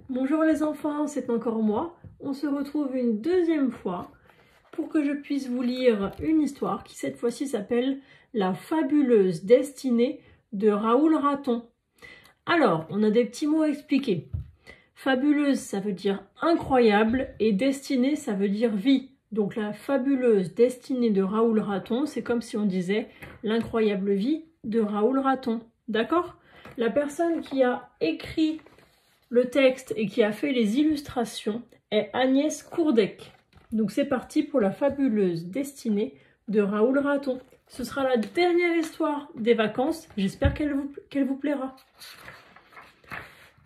Bonjour les enfants, c'est encore moi. On se retrouve une deuxième fois pour que je puisse vous lire une histoire qui cette fois-ci s'appelle La fabuleuse destinée de Raoul Raton. Alors, on a des petits mots à expliquer. Fabuleuse, ça veut dire incroyable et destinée, ça veut dire vie. Donc la fabuleuse destinée de Raoul Raton, c'est comme si on disait l'incroyable vie de Raoul Raton. D'accord? La personne qui a écrit le texte et qui a fait les illustrations est Agnès Courdec. Donc c'est parti pour la fabuleuse destinée de Raoul Raton. Ce sera la dernière histoire des vacances. J'espère qu'elle vous plaira.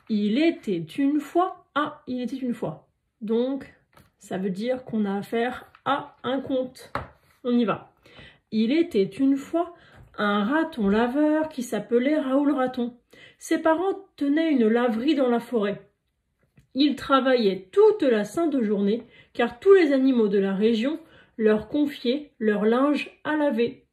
Il était une fois. Ah, il était une fois. Donc, ça veut dire qu'on a affaire à un conte. On y va. Il était une fois un raton laveur qui s'appelait Raoul Raton. Ses parents tenaient une laverie dans la forêt. Ils travaillaient toute la sainte journée, car tous les animaux de la région leur confiaient leur linge à laver.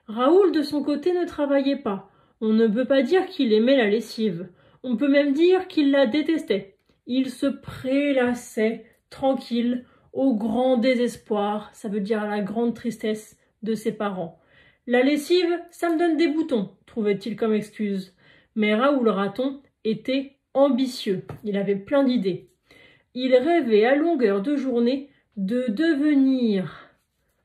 Raoul, de son côté, ne travaillait pas. On ne peut pas dire qu'il aimait la lessive. On peut même dire qu'il la détestait. Il se prélassait, tranquille, au grand désespoir, ça veut dire à la grande tristesse de ses parents. La lessive, ça me donne des boutons, trouvait-il comme excuse. Mais Raoul Raton était ambitieux, il avait plein d'idées. Il rêvait à longueur de journée de devenir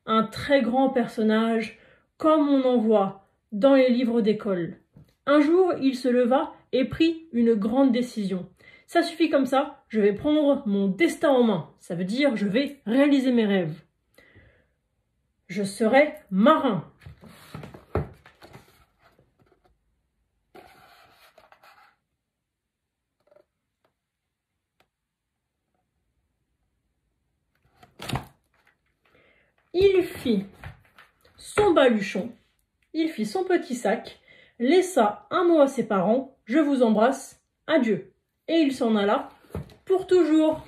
un très grand personnage comme on en voit dans les livres d'école. Un jour, il se leva et prit une grande décision. Ça suffit comme ça, je vais prendre mon destin en main. Ça veut dire je vais réaliser mes rêves. Je serai marin. Il fit son baluchon, il fit son petit sac, laissa un mot à ses parents, je vous embrasse, adieu. Et il s'en alla pour toujours.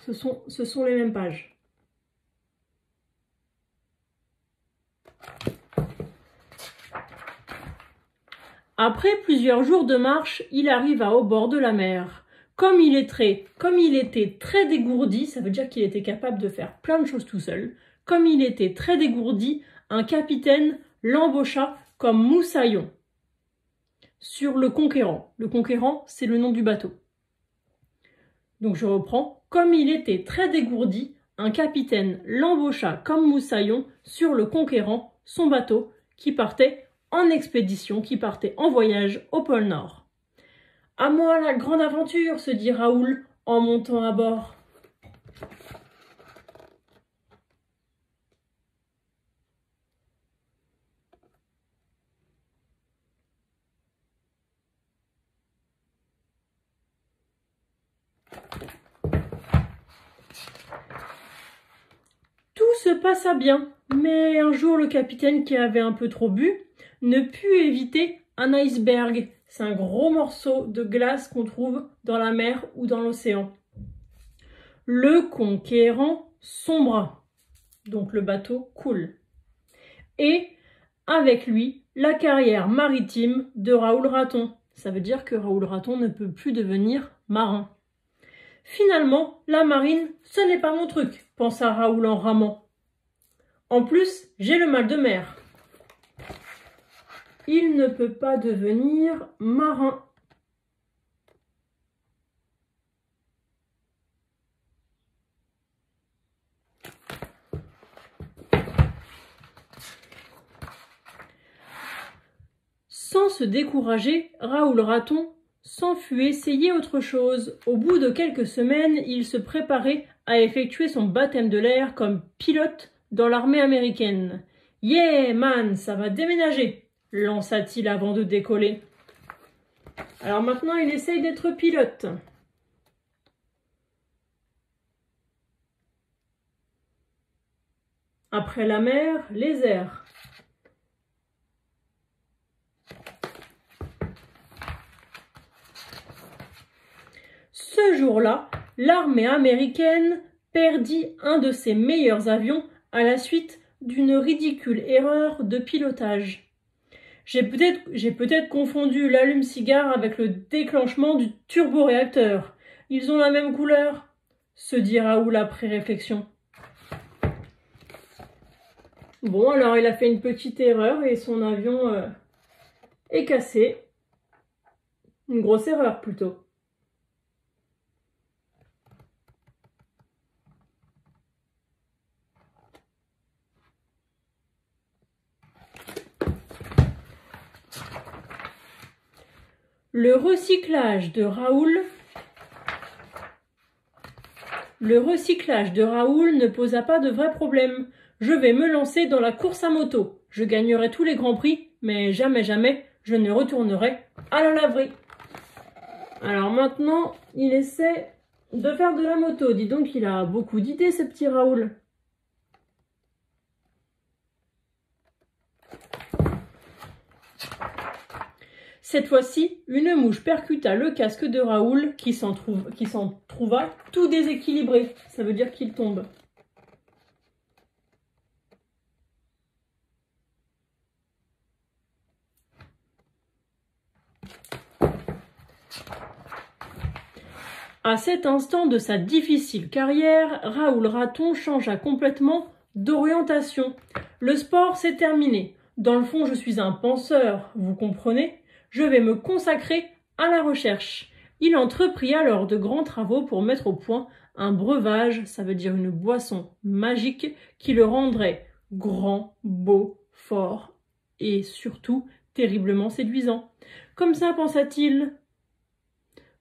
Ce sont les mêmes pages. Après plusieurs jours de marche, il arriva au bord de la mer. Comme il était très dégourdi, ça veut dire qu'il était capable de faire plein de choses tout seul. Comme il était très dégourdi, un capitaine l'embaucha comme moussaillon sur le Conquérant. Le Conquérant, c'est le nom du bateau. Donc je reprends. Comme il était très dégourdi, un capitaine l'embaucha comme moussaillon sur le Conquérant, son bateau, qui partait en expédition, qui partait en voyage au pôle Nord. « À moi la grande aventure !» se dit Raoul en montant à bord. Tout se passa bien, mais un jour le capitaine, qui avait un peu trop bu, ne put éviter un iceberg. C'est un gros morceau de glace qu'on trouve dans la mer ou dans l'océan. Le Conquérant sombra, donc le bateau coule. Et avec lui, la carrière maritime de Raoul Raton. Ça veut dire que Raoul Raton ne peut plus devenir marin. Finalement, la marine, ce n'est pas mon truc, pensa Raoul en ramant. En plus, j'ai le mal de mer. Il ne peut pas devenir marin. Sans se décourager, Raoul Raton s'en fut essayer autre chose. Au bout de quelques semaines, il se préparait à effectuer son baptême de l'air comme pilote dans l'armée américaine. « Yeah, man, ça va déménager !» lança-t-il avant de décoller. Alors maintenant, il essaye d'être pilote. Après la mer, les airs. Ce jour-là, l'armée américaine perdit un de ses meilleurs avions à la suite d'une ridicule erreur de pilotage. J'ai peut-être confondu l'allume-cigare avec le déclenchement du turboréacteur. ils ont la même couleur, se dit Raoul après réflexion. Bon, alors il a fait une petite erreur et son avion est cassé. Une grosse erreur plutôt. Le recyclage de Raoul ne posa pas de vrai problème. Je vais me lancer dans la course à moto. Je gagnerai tous les grands prix, mais jamais, jamais, je ne retournerai à la laverie. Alors maintenant, il essaie de faire de la moto. Dis donc, il a beaucoup d'idées, ce petit Raoul. Cette fois-ci, une mouche percuta le casque de Raoul qui s'en trouva tout déséquilibré. Ça veut dire qu'il tombe. À cet instant de sa difficile carrière, Raoul Raton changea complètement d'orientation. Le sport, c'est terminé. Dans le fond, je suis un penseur, vous comprenez? Je vais me consacrer à la recherche. Il entreprit alors de grands travaux pour mettre au point un breuvage, ça veut dire une boisson magique qui le rendrait grand, beau, fort et surtout terriblement séduisant. Comme ça, pensa-t-il,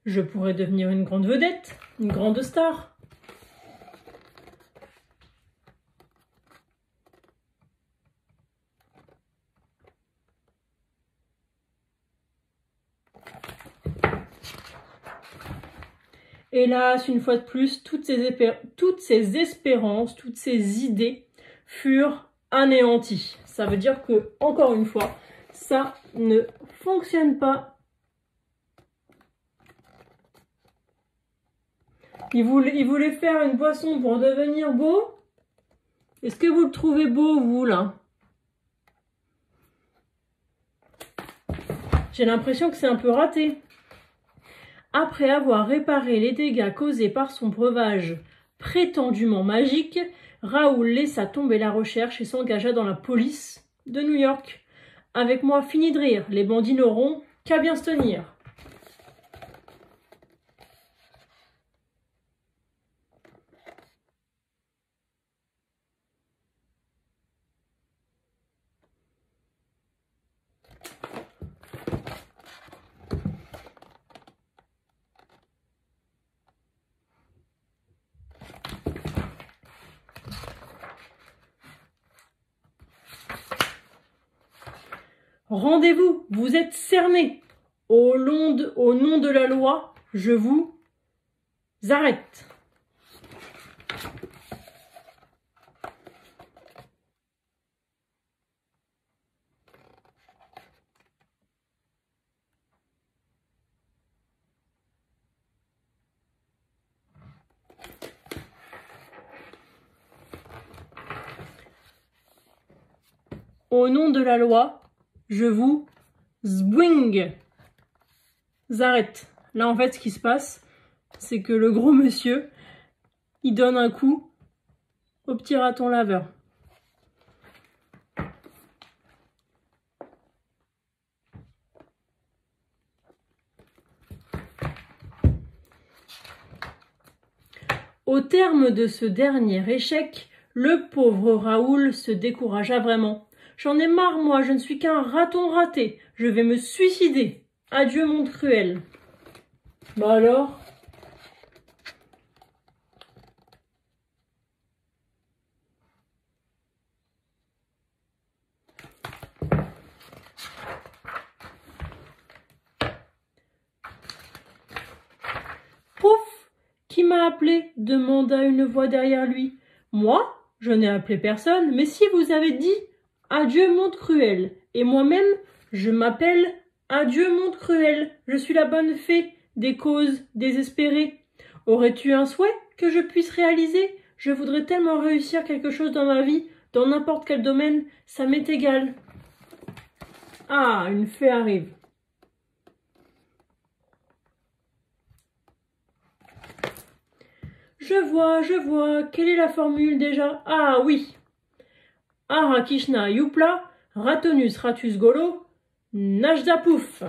je pourrais devenir une grande vedette, une grande star. Hélas, une fois de plus, toutes ces espérances, toutes ces idées furent anéanties. Ça veut dire que, encore une fois, ça ne fonctionne pas. Il voulait faire une boisson pour devenir beau. Est-ce que vous le trouvez beau, vous, là? J'ai l'impression que c'est un peu raté. Après avoir réparé les dégâts causés par son breuvage prétendument magique, Raoul laissa tomber la recherche et s'engagea dans la police de New York. Avec moi, fini de rire, les bandits n'auront qu'à bien se tenir. Rendez-vous, vous êtes cernés. Au nom de la loi, je vous arrête. Au nom de la loi, je vous zwing. Arrête. Là, en fait, ce qui se passe, c'est que le gros monsieur, il donne un coup au petit raton laveur. Au terme de ce dernier échec, le pauvre Raoul se découragea vraiment. J'en ai marre, moi, je ne suis qu'un raton raté. Je vais me suicider. Adieu, monde cruel. Bah alors? Pouf! Qui m'a appelé? Demanda une voix derrière lui. Moi? Je n'ai appelé personne, mais si vous avez dit adieu, monde cruel. Et moi-même, je m'appelle Adieu, monde cruel. Je suis la bonne fée des causes désespérées. Aurais-tu un souhait que je puisse réaliser? Je voudrais tellement réussir quelque chose dans ma vie, dans n'importe quel domaine, ça m'est égal. Ah, une fée arrive. je vois. Quelle est la formule déjà? Ah oui. Ara Kishna Yupla, Ratonus Ratus Golo, Najda Pouf.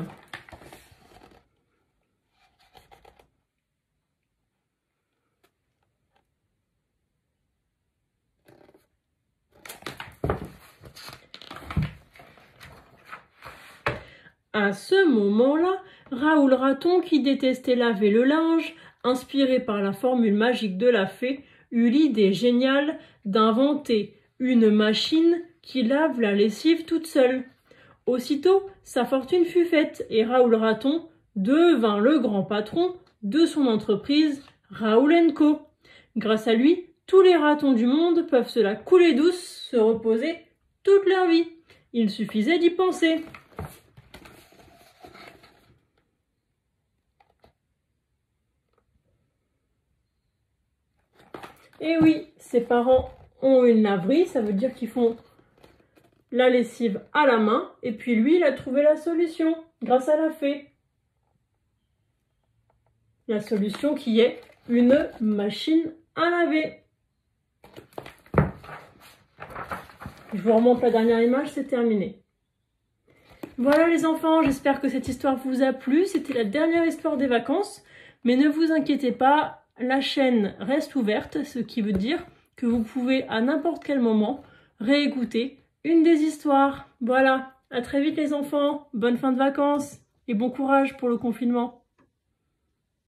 À ce moment-là, Raoul Raton, qui détestait laver le linge, inspiré par la formule magique de la fée, eut l'idée géniale d'inventer une machine qui lave la lessive toute seule. Aussitôt, sa fortune fut faite et Raoul Raton devint le grand patron de son entreprise Raoul & Co. Grâce à lui, tous les ratons du monde peuvent se la couler douce, se reposer toute leur vie. Il suffisait d'y penser. Et oui, ses parents ont une laverie, ça veut dire qu'ils font la lessive à la main. Et puis lui, il a trouvé la solution grâce à la fée. La solution qui est une machine à laver. Je vous remonte la dernière image, c'est terminé. Voilà les enfants, j'espère que cette histoire vous a plu. C'était la dernière histoire des vacances. Mais ne vous inquiétez pas, la chaîne reste ouverte, ce qui veut dire que vous pouvez à n'importe quel moment réécouter une des histoires. Voilà, à très vite les enfants, bonne fin de vacances et bon courage pour le confinement.